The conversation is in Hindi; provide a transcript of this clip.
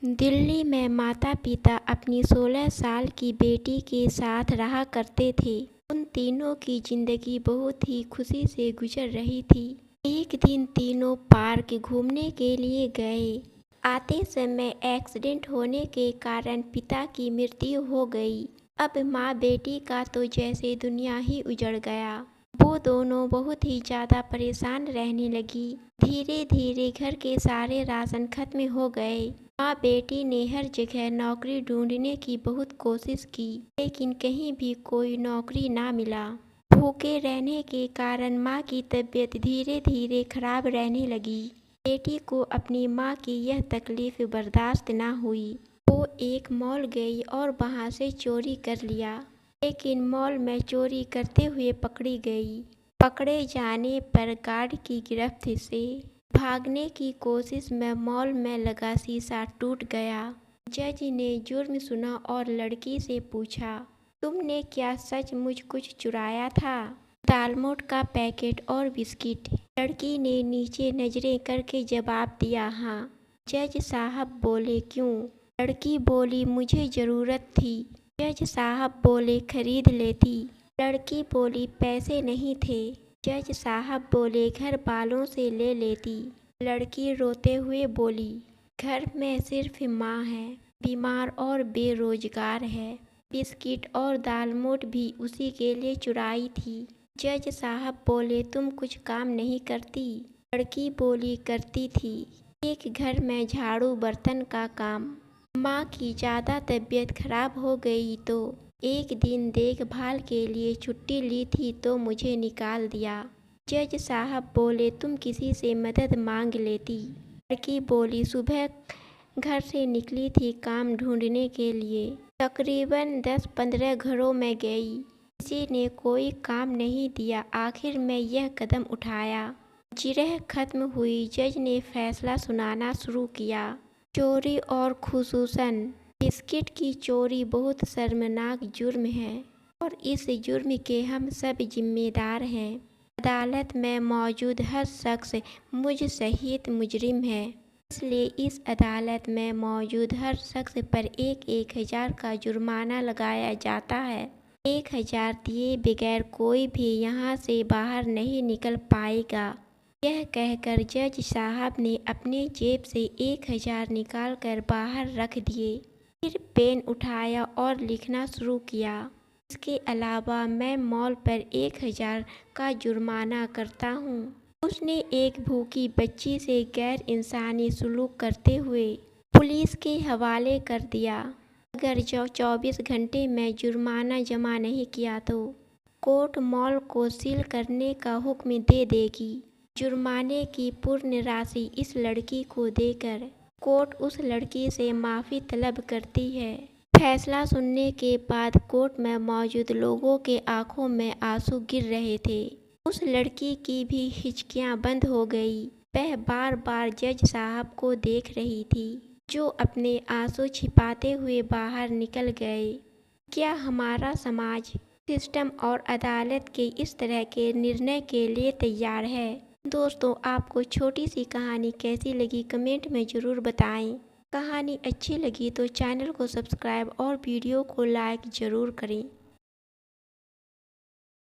दिल्ली में माता पिता अपनी 16 साल की बेटी के साथ रहा करते थे। उन तीनों की जिंदगी बहुत ही खुशी से गुजर रही थी। एक दिन तीनों पार्क घूमने के लिए गए। आते समय एक्सीडेंट होने के कारण पिता की मृत्यु हो गई। अब माँ बेटी का तो जैसे दुनिया ही उजड़ गया। वो दोनों बहुत ही ज़्यादा परेशान रहने लगी। धीरे धीरे घर के सारे राशन खत्म हो गए। माँ बेटी ने हर जगह नौकरी ढूंढने की बहुत कोशिश की, लेकिन कहीं भी कोई नौकरी ना मिला। भूखे रहने के कारण माँ की तबीयत धीरे धीरे खराब रहने लगी। बेटी को अपनी माँ की यह तकलीफ बर्दाश्त ना हुई। वो एक मॉल गई और वहाँ से चोरी कर लिया, लेकिन मॉल में चोरी करते हुए पकड़ी गई। पकड़े जाने पर गार्ड की गिरफ्त से भागने की कोशिश में मॉल में लगा शीशा टूट गया। जज ने जुर्म सुना और लड़की से पूछा, तुमने क्या सचमुच कुछ चुराया था? दालमोट का पैकेट और बिस्किट। लड़की ने नीचे नजरें करके जवाब दिया, हाँ। जज साहब बोले, क्यों? लड़की बोली, मुझे ज़रूरत थी। जज साहब बोले, खरीद लेती। लड़की बोली, पैसे नहीं थे। जज साहब बोले, घर वालों से ले लेती। लड़की रोते हुए बोली, घर में सिर्फ माँ है, बीमार और बेरोजगार है। बिस्किट और दालमोट भी उसी के लिए चुराई थी। जज साहब बोले, तुम कुछ काम नहीं करती? लड़की बोली, करती थी, एक घर में झाड़ू बर्तन का काम। माँ की ज़्यादा तबीयत खराब हो गई तो एक दिन देखभाल के लिए छुट्टी ली थी तो मुझे निकाल दिया। जज साहब बोले, तुम किसी से मदद मांग लेती। लड़की बोली, सुबह घर से निकली थी काम ढूंढने के लिए। तकरीबन 10-15 घरों में गई, किसी ने कोई काम नहीं दिया। आखिर में यह कदम उठाया। जिरह खत्म हुई। जज ने फैसला सुनाना शुरू किया। चोरी और खुसूसन बिस्किट की चोरी बहुत शर्मनाक जुर्म है और इस जुर्म के हम सब जिम्मेदार हैं। अदालत में मौजूद हर शख्स मुझ सहित मुजरिम है, इसलिए इस अदालत में मौजूद हर शख्स पर 1,000 का जुर्माना लगाया जाता है। 1,000 दिए बगैर कोई भी यहाँ से बाहर नहीं निकल पाएगा। यह कहकर जज साहब ने अपने जेब से 1,000 निकालकर बाहर रख दिए। फिर पेन उठाया और लिखना शुरू किया। इसके अलावा मैं मॉल पर 1,000 का जुर्माना करता हूँ। उसने एक भूखी बच्ची से गैर इंसानी सलूक करते हुए पुलिस के हवाले कर दिया। अगर जो 24 घंटे में जुर्माना जमा नहीं किया तो कोर्ट मॉल को सील करने का हुक्म दे देगी। जुर्माने की पूर्ण राशि इस लड़की को देकर कोर्ट उस लड़की से माफ़ी तलब करती है। फैसला सुनने के बाद कोर्ट में मौजूद लोगों के आंखों में आंसू गिर रहे थे। उस लड़की की भी हिचकियां बंद हो गई। वह बार बार जज साहब को देख रही थी, जो अपने आंसू छिपाते हुए बाहर निकल गए। क्या हमारा समाज, सिस्टम और अदालत के इस तरह के निर्णय के लिए तैयार है? दोस्तों, आपको छोटी सी कहानी कैसी लगी कमेंट में ज़रूर बताएं। कहानी अच्छी लगी तो चैनल को सब्सक्राइब और वीडियो को लाइक ज़रूर करें।